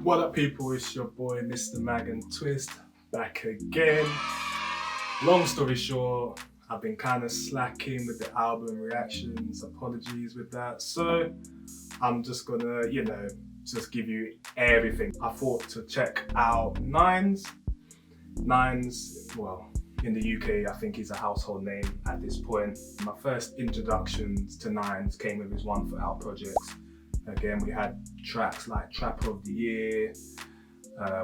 What up people, it's your boy Mr. Mag&Twist back again. Long story short, I've been kind of slacking with the album reactions, apologies with that. So I'm just gonna, just give you everything. I thought to check out Nines. Nines, well, in the UK, I think he's a household name at this point. My first introductions to Nines came with his One Foot Out projects. Again, we had tracks like Trap of the Year,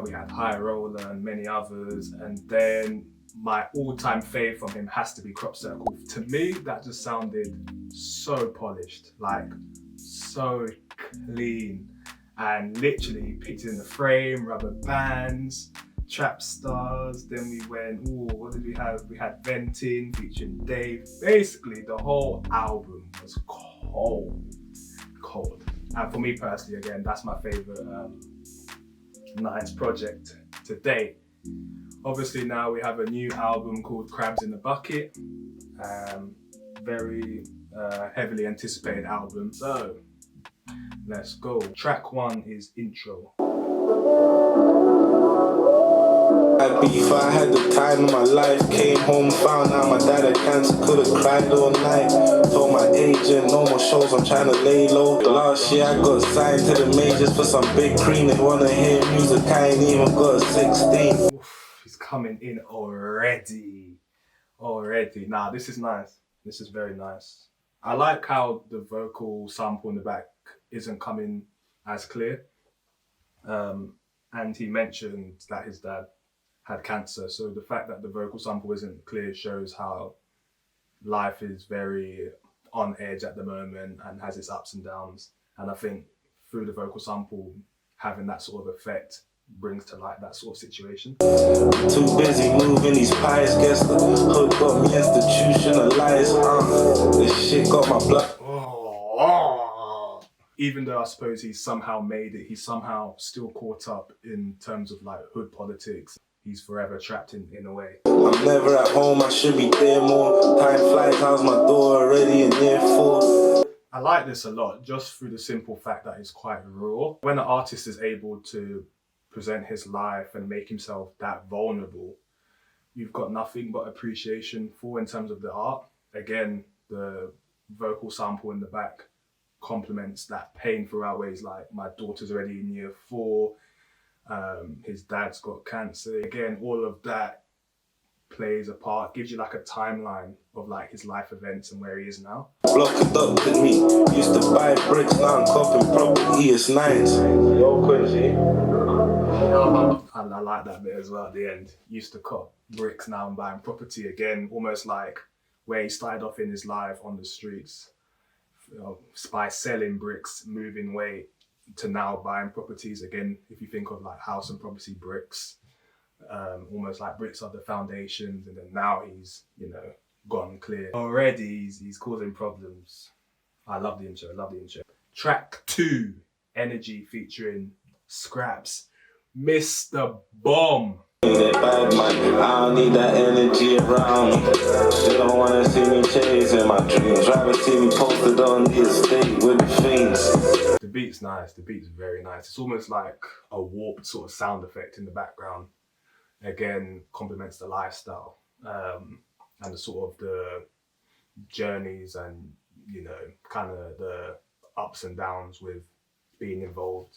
we had High Roller and many others. And then my all-time fave from him has to be Crop Circle. To me, that just sounded so polished, like so clean. And literally Picked in the Frame, Rubber Bands, Trap Stars. Then we went, what did we have? We had Venting featuring Dave. Basically, the whole album was cold. And for me personally, again, that's my favorite Nines project to date. Obviously now we have a new album called Crabs in the Bucket. Very heavily anticipated album. So let's go. Track 1 is Intro. If I had the time of my life, came home, found out my dad had cancer, could've cried all night. Told my agent, no more shows, I'm trying to lay low. Last year I got signed to the majors for some big cream. They wanna hear music, I ain't even got 16. Oof, he's coming in already. Nah, this is nice. This is very nice. I like how the vocal sample in the back isn't coming as clear. And he mentioned that his dad had cancer. So the fact that the vocal sample isn't clear shows how life is very on edge at the moment and has its ups and downs. And I think through the vocal sample, having that sort of effect brings to light that sort of situation. Too busy moving these pies, guess the hood got me institutionalized. This shit got my blood. Even though I suppose he's somehow made it, he's somehow still caught up in terms of like hood politics. He's forever trapped in a way. I'm never at home, I should be there more. Time flies, how's my door already in year 4? I like this a lot, just through the simple fact that it's quite raw. When an artist is able to present his life and make himself that vulnerable, you've got nothing but appreciation for in terms of the art. Again, the vocal sample in the back complements that pain throughout ways like my daughter's already in year 4, his dad's got cancer. Again, all of that plays a part, gives you like a timeline of like his life events and where he is now. Block it up to me, used to buy bricks, now I'm copping property, it's Nines. Yo, Quincy. And I like that bit as well at the end. Used to cop bricks, now I'm buying property. Again, almost like where he started off in his life on the streets, by selling bricks, moving weight, to now buying properties. Again, if you think of like house and property bricks, almost like bricks are the foundations, and then now he's, gone clear. Already he's causing problems. I love the intro, Track 2, Energy featuring Scraps, Mr. Bomb. Bad man, I don't need that energy around me. They don't wanna see me chasing my dreams. Rather see me posted on the estate with the fiends. The beat's nice, the beat's very nice. It's almost like a warped sort of sound effect in the background. Again, complements the lifestyle and the sort of the journeys and, kind of the ups and downs with being involved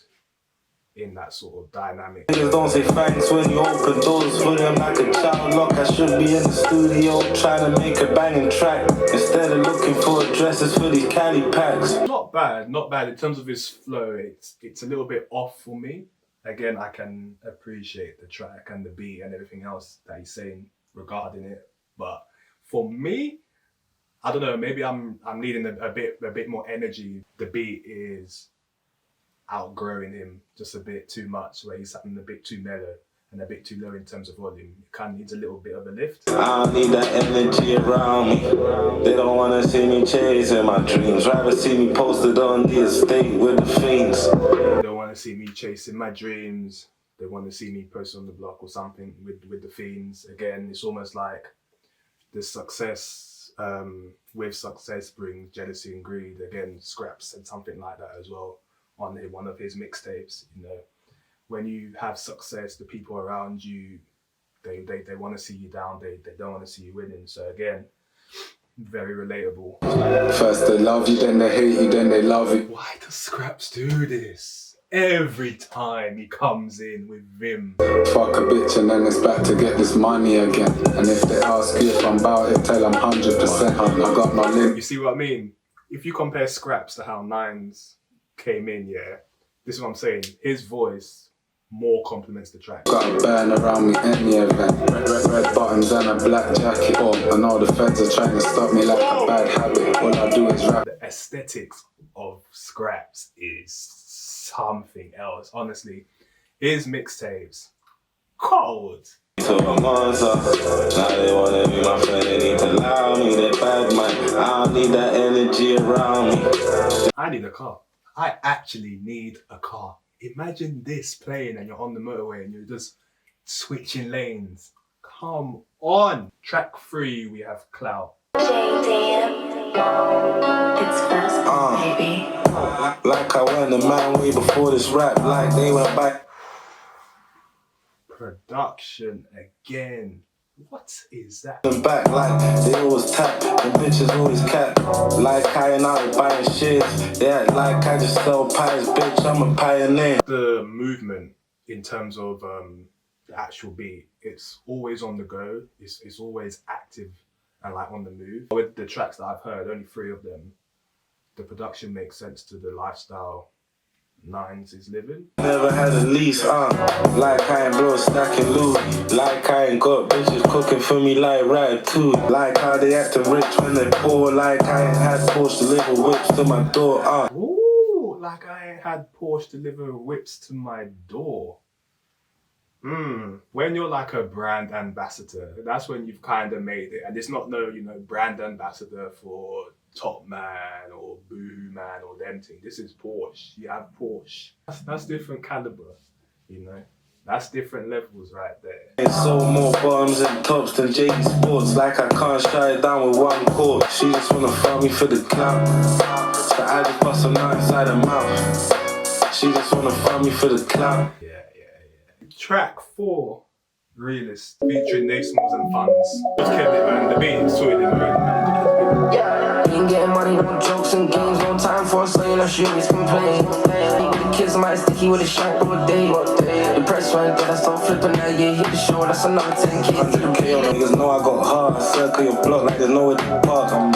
in that sort of dynamic. Niggas don't say thanks when you open doors for them like a child lock. I should be in the studio trying to make a banging track instead of looking for addresses for these Cali packs. Not bad in terms of his flow. It's a little bit off for me. Again, I can appreciate the track and the beat and everything else that he's saying regarding it. But for me, I don't know, maybe I'm needing a bit more energy. The beat is outgrowing him just a bit too much, where he's something a bit too mellow and a bit too low in terms of volume. It kind of needs a little bit of a lift. I don't need that energy around me. They don't want to see me chasing my dreams. Rather see me posted on the estate with the fiends. They don't want to see me chasing my dreams. They want to see me posted on the block or something with the fiends. Again, it's almost like the success, with success brings jealousy and greed. Again, Scraps said something like that as well on one of his mixtapes, when you have success, the people around you, they want to see you down. They don't want to see you winning. So again, very relatable. First they love you, then they hate you, then they love you. Why does Scraps do this? Every time he comes in with vim. Fuck a bitch and then it's back to get this money again. And if they ask you if I'm about it, tell them 100%. I got no limit. You see what I mean? If you compare Scraps to how Nines came in, yeah, this is what I'm saying. His voice more complements the track. Got a burn around me any event. Red buttons and a black jacket. Oh, I know the feds are trying to stop me like a bad habit. All I do is rap. The aesthetics of Scraps is something else. Honestly, his mixtapes, cold. So my mom's up. Now they wanna be my friend, they need to allow me. They bad man. I don't need that energy around me. I need a car. I actually need a car. Imagine this playing and you're on the motorway and you're just switching lanes. Come on. Track 3, we have Clout. It's fast, baby. Like I went a man way before this rap. Like they went back. Production again. What is that? Back like they always tap, and bitches always cap. Like I ain't out buying shit. Yeah, like I just sell pies, bitch. I'm a pioneer. The movement in terms of the actual beat, it's always on the go. It's always active and like on the move. With the tracks that I've heard, only 3 of them, the production makes sense to the lifestyle Nines is living. Never had a lease, like I ain't bro stacking loot. Like I ain't got bitches cooking for me like ratatouille. Like how they acting rich when they poor. Like I ain't had Porsche deliver whips to my door, Ooh, like I ain't had Porsche deliver whips to my door. When you're like a brand ambassador, that's when you've kind of made it. And it's not no, brand ambassador for Top Man or Boohoo Man or them thing. This is Porsche. You have Porsche. That's different caliber, That's different levels right there. It's so more bottoms and tops than JD Sports. Like I can't shut it down with one chord. She just wanna fuck me for the clout. So I just bust her now inside her mouth. She just wanna fuck me for the clout. Yeah. Track 4, Realist, featuring Nationals and Funds. Just killed it, man. The beat is sorted, man. Ain't getting money, no jokes and games, no time for us, so you know she always complain. The kids might sticky with a shark all day. The press right there, I start flipping now, yeah, hit the show, that's another 10K. 100K on niggas know I got hard. Circle your block like there's nowhere to park. I'm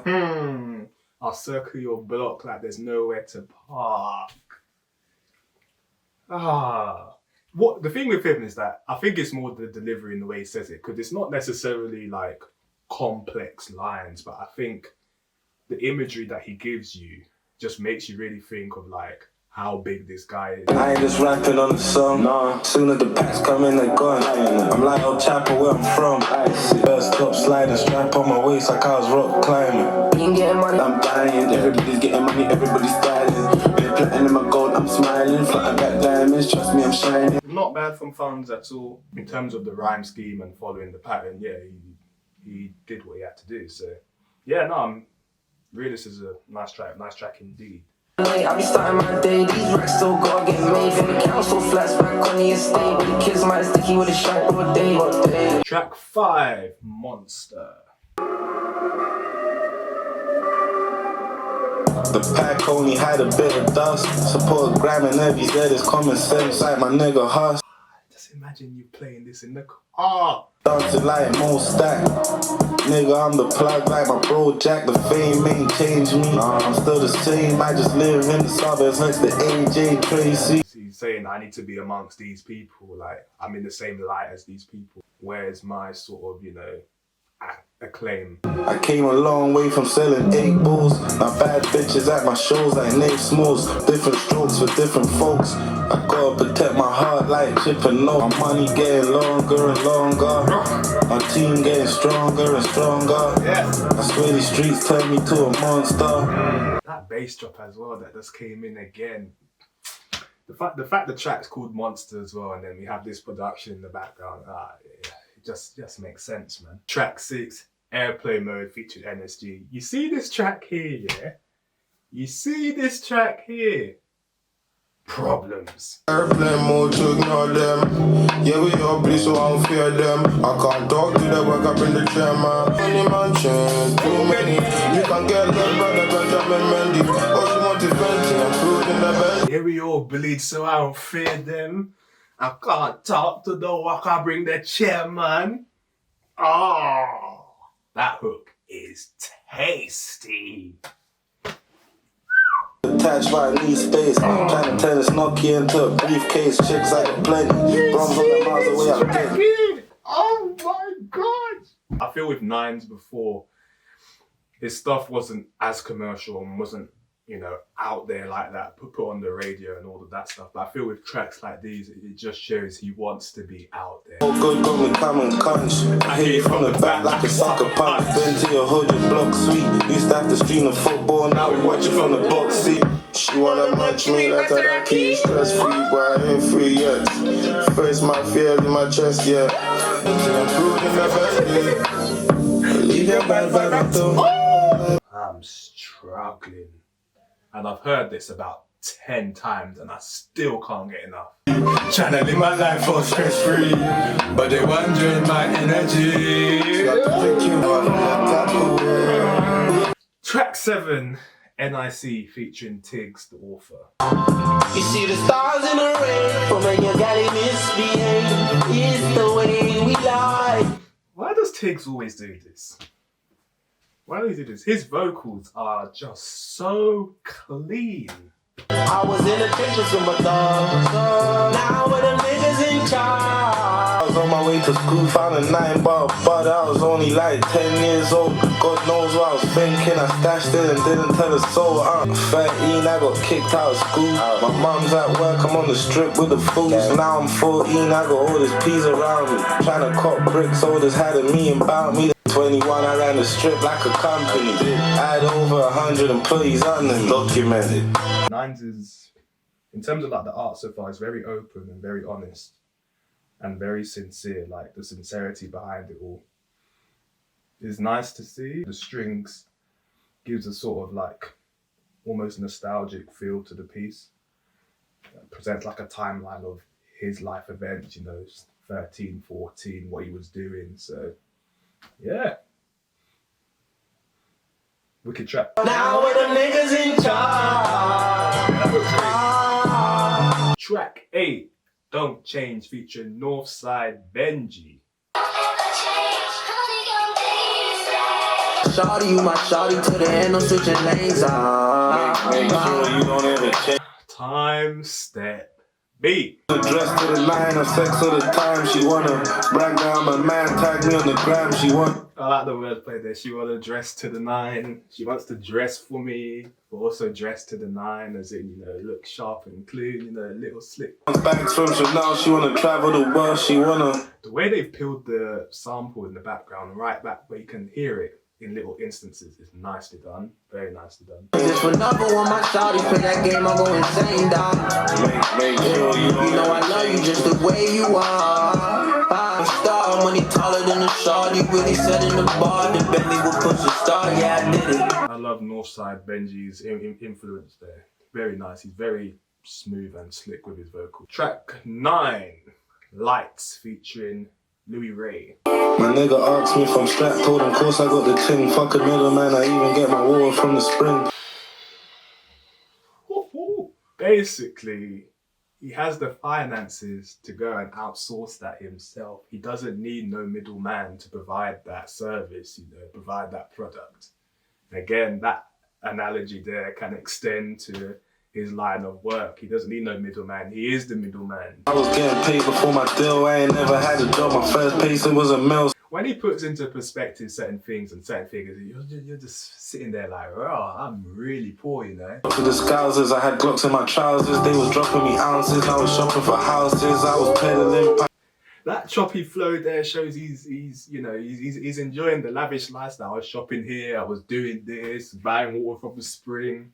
on. I'll circle your block like there's nowhere to park. What the thing with him is that I think it's more the delivery and the way he says it, because it's not necessarily like complex lines, but I think the imagery that he gives you just makes you really think of like how big this guy is. I ain't just rapping on the song, nah. Soon as the packs come in, they're gone. I'm like old Chapel where I'm from. First stop sliding, strap on my waist like I was rock climbing. Ain't getting money, I'm dying, everybody's getting money, everybody's styling. Been plotting in my gold, I'm smiling. Flying back diamonds, trust me, I'm shining. Not bad from Funds at all in terms of the rhyme scheme and following the pattern. Yeah, he did what he had to do. So yeah, Realist is a nice track indeed. I be starting my day, these racks still gotta get made. From the council flats back on the estate. The kids might sticky with a shark all day. Track 5, Monster. The pack only had a bit of dust. Support gramming every day, there's common sense like my nigga Huss. Just imagine you playing this in the car. Dancing like Mo Stack. Nigga, I'm the plug like my bro Jack. The fame ain't changed me. I'm still the same, I just live in the suburbs next to AJ Tracy. He's saying I need to be amongst these people, like I'm in the same light as these people. Where's my sort of, acclaim? I came a long way from selling 8 balls. My bad bitches at my shows like Nate Smalls. Different strokes for different folks. I gotta protect my heart like Chip and No. My money getting longer and longer. My team getting stronger and stronger. Yeah. I swear these streets turn me to a monster. That bass drop as well that just came in again. The fact the track's called Monster as well, and then we have this production in the background. It just makes sense, man. Track 6, Airplay Mode featured NSG. You see this track here, yeah? You see this track here? problems. Airplane mode to ignore them. Yeah, we all bleed, so I don't fear them. I can't talk to the work up in the chair, man. Many mansions, too many. You can get love, brother, can drop me Mendy. What you want to fancy, I'm food in the bed. Yeah, we all bleed, so I don't fear them. I can't talk to the work, I bring the chair, man. Oh, that hook is tasty. Attached by knee space. Trying to turn this Nokia into a briefcase. Chicks I got plenty. Bombs on the miles away, I'm getting. Oh my god! I feel with Nines before, his stuff wasn't as commercial and wasn't, you know, out there like that, put on the radio and all of that stuff. But I feel with tracks like these, it just shows he wants to be out there. Oh, good, got me coming, punch. I hit you from the back like a soccer punch. Been to your hood, your block sweet. Used to have to stream the football, now we watch it from the box seat. She wanna munch me like that key. Stress free, but I ain't free yet. Face my fears in my chest, yeah. I'm proving the best. Leave your bad vibe, I'm struggling. And I've heard this about 10 times and I still can't get enough. Trying to live my life all stress free, but they wondering my energy. Track 7, NIC featuring Tiggs, the author. You see the stars in the rain, from when your galley misbehave. It's the way we lie. Why does Tiggs always do this? Why does he do this? His vocals are just so clean. I was in the trenches with my dogs. Now with the niggas in charge. I was on my way to school, found a 9-bar, but I was only like 10 years old. God knows what I was thinking, I stashed it and didn't tell a soul. 13, I got kicked out of school. My mum's at work, I'm on the strip with the fools. Now I'm 14, I got all this peas around me. Trying to cop bricks, olders had a million about me. 21, I ran the strip like a company. I had over 100 employees on them, documented. Nines is, in terms of like the art so far, is very open and very honest and very sincere. Like the sincerity behind it all is nice to see. The strings gives a sort of like almost nostalgic feel to the piece. It presents like a timeline of his life events, you know, 13, 14, what he was doing. So yeah. Wicked track. Now with the niggas in charge. Track 8, Don't Change, featuring Northside Benji. Shawty, you my shawty to the end, no switching lanes. Make sure you don't ever change. Time step beat. Dressed to the line, of sex all the time. She wanna brag down my man, tag me on the gram. She want. I like the wordplay there. She wanna dress to the 9. She wants to dress for me, but also dress to the 9, as in, you know, look sharp and clean, you know, a little slick. Bags from Chanel, she wanna travel the world. She wanna. The way they've peeled the sample in the background, right back where you can hear it in little instances, is nicely done. Very nicely done. Just for number one, my shawty play that game, I go insane, dog. Make sure you You know I love you just the way you are. Star money taller than a shawty, really setting the bar. The Bentley will push a star, yeah I did it. I love Northside Benji's influence there. Very nice. He's very smooth and slick with his vocal. Track 9, Lights, featuring Louis Ray. My nigga asked me if I'm strapped, told him, course I got the ting. Fuck a middleman, I even get my water from the spring. Basically, he has the finances to go and outsource that himself. He doesn't need no middleman to provide that service, you know, provide that product. And again, that analogy there can extend to his line of work. He doesn't need no middleman. He is the middleman. I was getting paid before my deal. I ain't never had a job. My first payslip was a mill. When he puts into perspective certain things and certain figures, you're just sitting there like, oh, I'm really poor, you know. To the scousers, I had Glocks in my trousers. They was dropping me ounces. I was shopping for houses. I was peddling. That choppy flow there shows he's enjoying the lavish lifestyle. I was shopping here, I was doing this, buying water from the spring.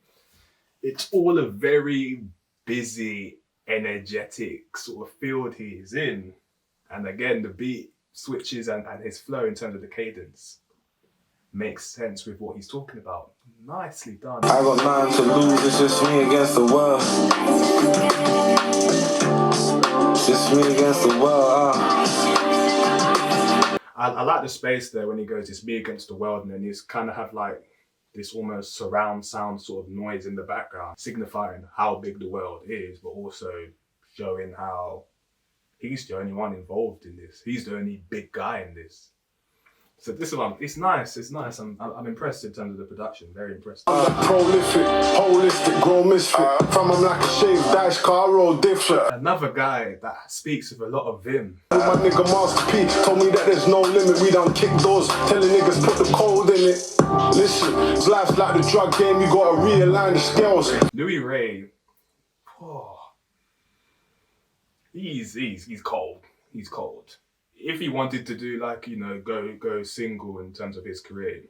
It's all a very busy, energetic sort of field he's in. And again, the beat switches and his flow in terms of the cadence makes sense with what he's talking about. Nicely done. I got nothing to lose, it's just me against the world. It's just me against the world. I like the space there when he goes, it's me against the world, and then he's kind of have like this almost surround sound sort of noise in the background, signifying how big the world is, but also showing how he's the only one involved in this. He's the only big guy in this. So this one, it's nice. I'm impressed in terms of the production. Very impressed. Prolific, holistic, grown misfit. From him like a shaved dash car, roll dipshit. Another guy that speaks with a lot of vim. My nigga Master P told me that there's no limit. We done kick doors, telling niggas put the cold in it. Listen, life's like the drug game, you gotta realign the scales. Louis Ray, he's cold. He's cold. If he wanted to do like, you know, go single in terms of his career,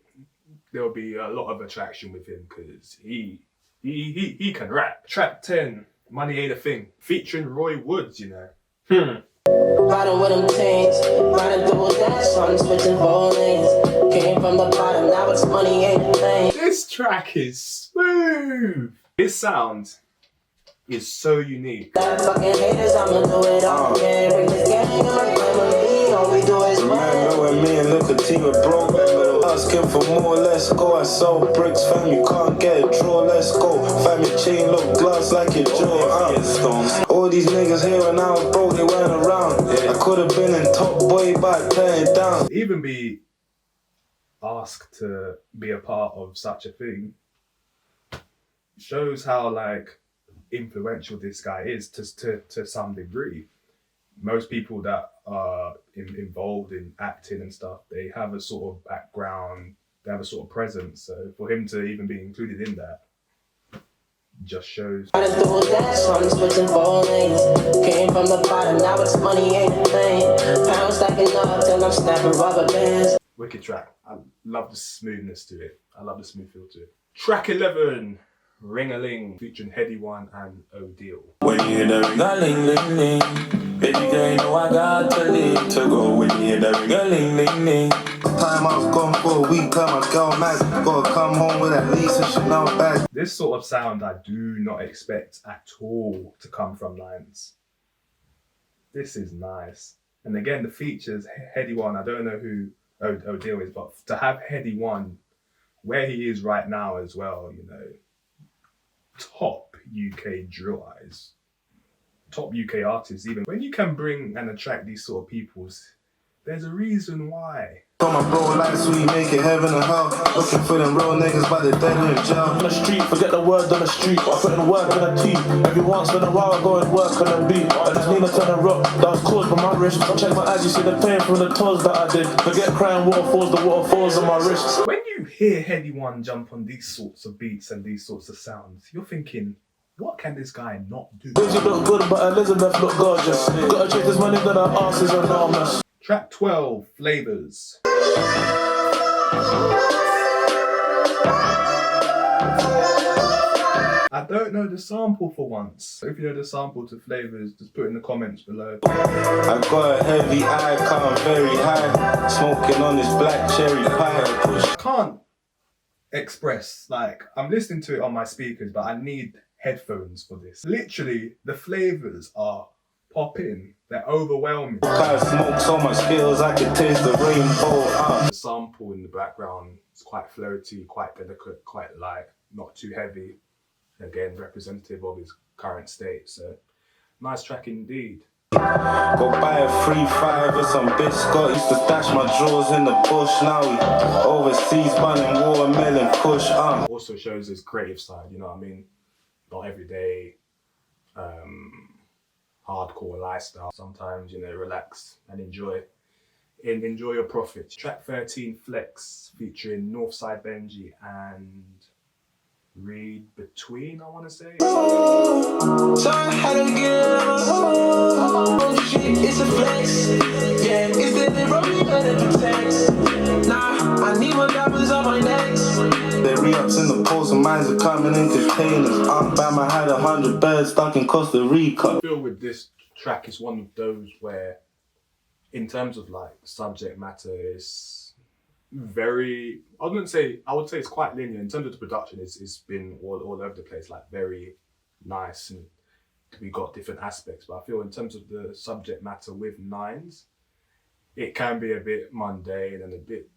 there'll be a lot of attraction with him because he can rap. Track 10, Money Ain't a Thing, featuring Roy Woods, you know. Riding with them chains, riding through a dash on switching 4 lanes. Came from the bottom, now it's money ain't a thing. This track is smooth. His sound is so unique. That fucking haters, I'ma do it all again. Bring this gang in my family, all we do is Remember when me and Luca T were broke? Asking for more, let's go. I sold bricks, fam, you can't get a draw, let's go. Fam, your chain look glass like your jaw. All these niggas here and I was broke, they weren't around. I could have been in top boy, but I turned it down. To even be asked to be a part of such a thing shows how like influential this guy is to some degree. Most people that are involved in acting and stuff, they have a sort of background, they have a sort of presence. So for him to even be included in that just shows. Riding through a dash on switching 4 lanes. Came from the bottom, now it's money ain't a thing. Pounds stacking up till I'm snapping rubber bands. Wicked track. I love the smoothness to it. I love the smooth feel to it. Track 11, Ring-a-Ling, featuring Heady One and O'Deal. When you hear the ring-a-ling-ling-ling, baby girl, you know I got to leave to go. When you hear the ring-a-ling-ling-ling. Time I was gone for a week, my girl mad. Gotta come home with at least a Chanel bag. This sort of sound I do not expect at all to come from Lines. This is nice. And again, the features, Heady One, I don't know who O'Deal is, but to have Heady One where he is right now as well, you know, top UK drill eyes, top UK artists, even when you can bring and attract these sort of peoples, there's a reason why. Told my bro like sweet, make it heaven and hell. Looking for them real niggas, but they're dead in jail. On the street, forget the word on the street. I put in work on the team. Every once in a while, I go and work on the beat. I just need to turn a rock that was caused by my wrist. Check my eyes, you see the pain from the toes that I did. Forget crying waterfalls, the waterfalls on my wrist. When you hear Heady One jump on these sorts of beats and these sorts of sounds, you're thinking, what can this guy not do? Busy look good, but Elizabeth look gorgeous. Gotta check this money that her ass is enormous. Track 12, Flavors. I don't know the sample for once. If you know the sample to Flavors, just put in the comments below. I got a heavy eye, count very high. Smoking on this black cherry pie. Can't express, like, I'm listening to it on my speakers, but I need headphones for this. Literally, the flavors are popping. They're overwhelming. I smoke so much skills, I can taste the rainbow. The sample in the background is quite floaty, quite delicate, quite light, not too heavy. Again, representative of his current state. So, nice track indeed. Go buy a 3-5 with some bitch Scott. Used to stash my drawers in the bush. Now we overseas bunning watermelon push. Also shows his creative side, you know what I mean? Not everyday hardcore lifestyle. Sometimes, you know, relax and enjoy your profits. Track 13, Flex, featuring Northside Benji and Read Between, I want to say. So I had to get it's a flex. Yeah, it's the road better protect. Nah, I need more diamonds on my necks. They re-ups in the post and mines are coming in containers. Bam, I had 100 birds stuck in Costa Rica. I feel with this track is one of those where, in terms of like subject matter, very, I would say it's quite linear. In terms of the production, it's been all over the place, like very nice, and we got different aspects. But I feel in terms of the subject matter with Nines, it can be a bit mundane and a bit,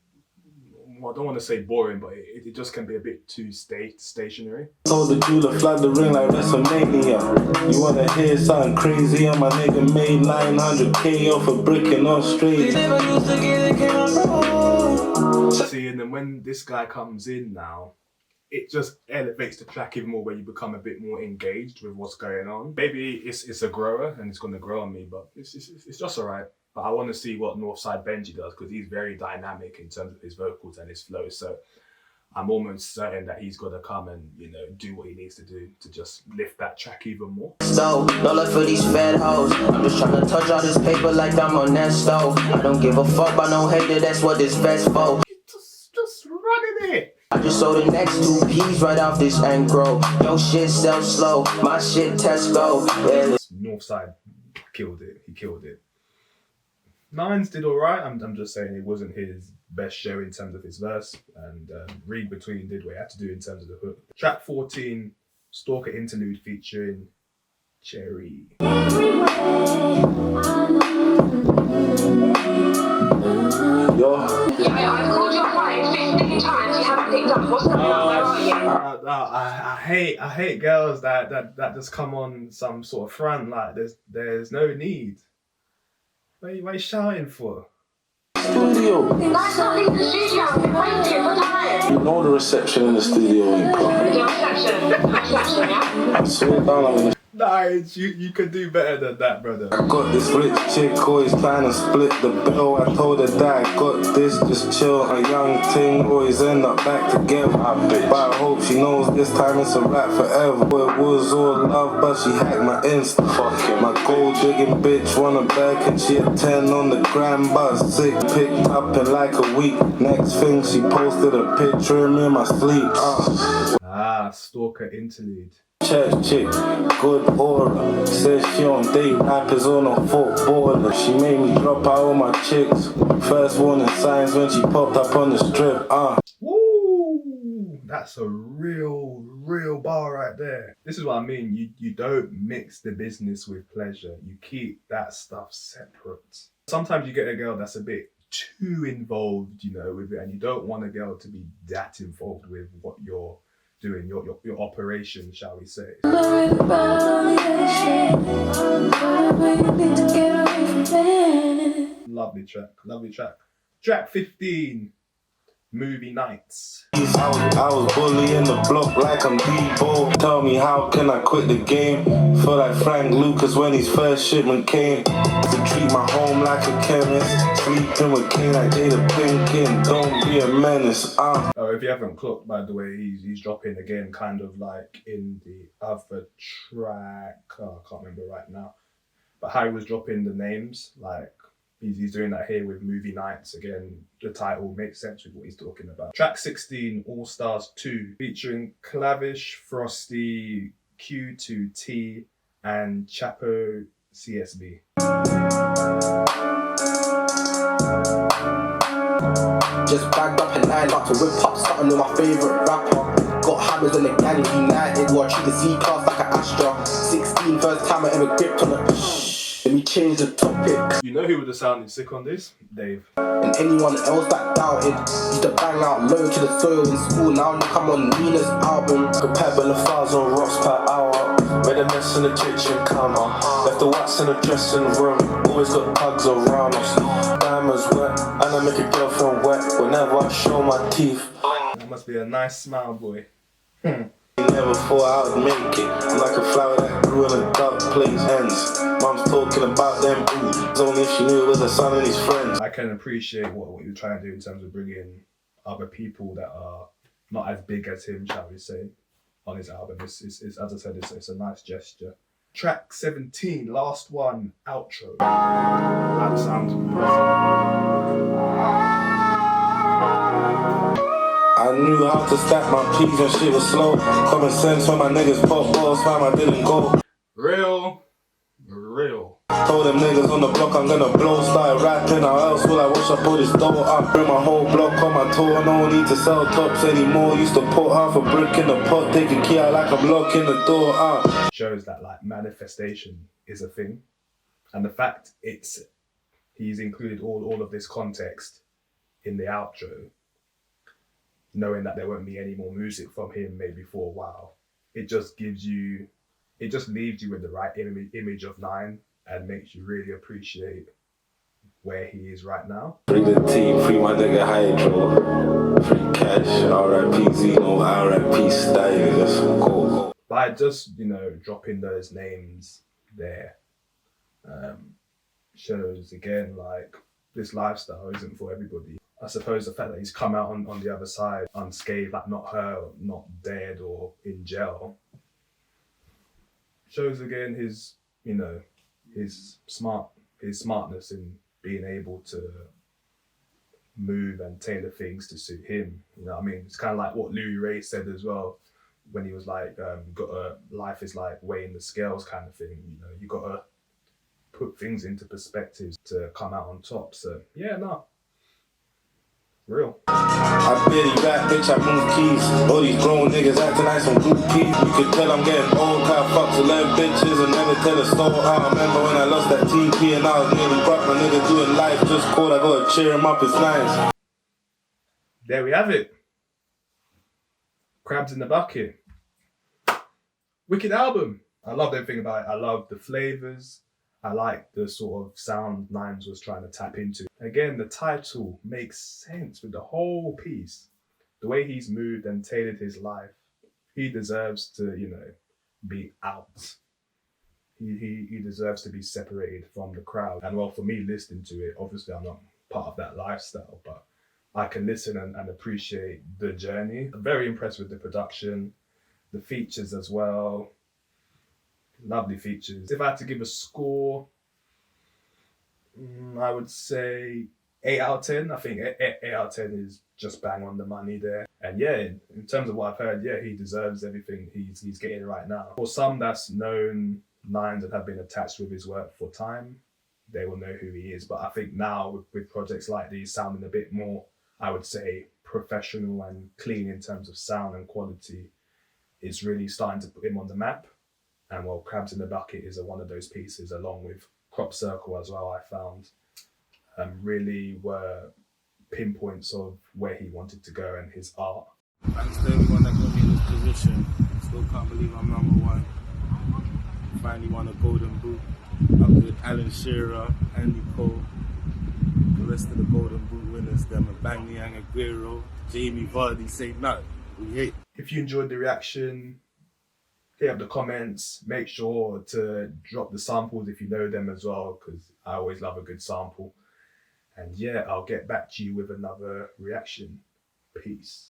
well, I don't want to say boring, but it just can be a bit too stationary. Told the jeweler flood the ring like WrestleMania. You wanna hear something crazy? And my nigga made 900K off a brick in Australia. See, and then when this guy comes in now, it just elevates the track even more, where you become a bit more engaged with what's going on. Maybe it's a grower and it's going to grow on me, but it's just alright. But I want to see what Northside Benji does, because he's very dynamic in terms of his vocals and his flow. So I'm almost certain that he's got to come and, you know, do what he needs to do to just lift that track even more. So, no love for these fed hoes. I'm just trying to touch all this paper like I'm on that stove. I don't give a fuck about no hater, that's what this vest for. Just running it. I just sold the next 2 P's right off this and grow. Yo shit sell slow, my shit Tesco. Yeah. Northside killed it. He killed it. Nines did alright. I'm just saying it wasn't his best show in terms of his verse, and Read Between did what he had to do in terms of the hook. Track 14, Stalker Interlude featuring Cherry. Yo. Yeah, I've called your phone 15 times. You haven't picked up. What's going on? Where are you? I hate girls that just come on some sort of front, like there's no need. What are you shouting for? Studio. That's not leaving the studio. I've been waiting for time. You know the reception in the studio ain't proper. The reception, yeah? I swear down I'm gonna. Nah, you could do better than that, brother. I got this rich chick always trying to split the bill. I told her that I got this, just chill. A young ting always end up back together. But I hope she knows this time it's a wrap forever. It was all love, but she hacked my Insta. My gold digging bitch want a bag and she a 10 on the gram, but sick. Picked up in like a week. Next thing she posted a picture of me in my sleep. Stalker Interlude. Church chick, good aura. Says she on date rappers on a footballer. She made me drop out all my chicks. First warning signs when she popped up on the strip. Woo! That's a real bar right there. This is what I mean. You don't mix the business with pleasure. You keep that stuff separate. Sometimes you get a girl that's a bit too involved, you know, with it, and you don't want a girl to be that involved with what you're doing, your operation, shall we say. Lovely track. Track 15, Movie Nights. I was bullying the block like I'm Debo. Tell me how can I quit the game? Feel like Frank Lucas when his first shipment came. To treat my home like a chemist. Sleeping with King like Jada Pinkett. Don't be a menace. Oh, if you haven't clocked, by the way, he's dropping again, kind of like in the other track. Oh, I can't remember right now. But how he was dropping the names, like he's doing that here with Movie Nights again. The title makes sense with what he's talking about. Track 16, All Stars 2, featuring Clavish, Frosty, Q2T, and Chapo CSB. Just bagged up and lined up to whip up something with my favourite rapper. Got hammers and the gang united. What treat the C-class like an Astra. 16, first time I ever gripped on it. Let me change the topic. You know who would have sounded sick on this? Dave. And anyone else that doubted used to bang out low to the soil in school. Now look, I'm on Nina's album. Compatible 1,000 rocks per hour. Made a mess in the kitchen counter. Left the wax in the dressing room. Always got pugs around us. Diamonds wet, and I make a girlfriend wet whenever I show my teeth. That must be a nice smile, boy. Never thought I would make it. I'm like a flower that grew in a dark place. Ends. Mom's talking about them boots. Only if she knew it was her son and his friends. I can appreciate what you're trying to do in terms of bringing other people that are not as big as him, shall we say, on his album. It's as I said, it's a nice gesture. Track 17, last one, Outro. That sounds I knew how to stack my peas when shit was slow. Common sense when my niggas pop balls, fam, I didn't go. real. Told told them niggas on the block I'm gonna blow. Started rapping, how else will I wash up all this dough? I bring my whole block on my tour, no need to sell tops anymore. Used to put half a brick in the pot, take a key out like I'm locking the door. Shows that like manifestation is a thing, and the fact he's included all of this context in the outro, knowing that there won't be any more music from him maybe for a while. It just leaves you with the right image of Nine and makes you really appreciate where he is right now. Bring the team, free my nigga Hydro, free Cash, R.I.P. Zeno, R.I.P. Stylist, go. By just, dropping those names there, shows again like this lifestyle isn't for everybody. I suppose the fact that he's come out on the other side unscathed, like not hurt, not dead or in jail, shows again his smartness in being able to move and tailor things to suit him. You know what I mean? It's kind of like what Louis Ray said as well when he was like, life is like weighing the scales kind of thing. You gotta put things into perspective to come out on top. So yeah, real. I barely rap, bitch, I move keys. All these grown niggas acting like some groupies. You can tell I'm getting old, cause I fucked 11 bitches and never tell a story. I remember when I lost that TP and I was nearly broke. My nigga doing life just called, I gotta cheer him up, it's nice. There we have it. Crabs in the Bucket. Wicked album. I love everything about it. I love the flavors. I like the sort of sound Nines was trying to tap into. Again, the title makes sense with the whole piece. The way he's moved and tailored his life. He deserves to, be out. He deserves to be separated from the crowd. And well, for me listening to it, obviously I'm not part of that lifestyle, but I can listen and appreciate the journey. I'm very impressed with the production, the features as well. Lovely features. If I had to give a score, I would say 8 out of 10. I think 8 out of 10 is just bang on the money there. And yeah, in terms of what I've heard, yeah, he deserves everything he's getting right now. For some that's known Nines and have been attached with his work for time, they will know who he is. But I think now with projects like these sounding a bit more, I would say, professional and clean in terms of sound and quality, it's really starting to put him on the map. And well, Crabs in the Bucket is one of those pieces, along with Crop Circle as well, I found really were pinpoints of where he wanted to go and his art. Thanks to everyone that got me in this position. Still can't believe I'm #1. Finally won a Golden Boot. Up with Alan Shearer, Andy Cole, the rest of the Golden Boot winners, them Aubameyang, Aguero, Jamie Vardy, say no, we hate. If you enjoyed the reaction, hit up the comments. Make sure to drop the samples if you know them as well, because I always love a good sample. And yeah, I'll get back to you with another reaction. Peace.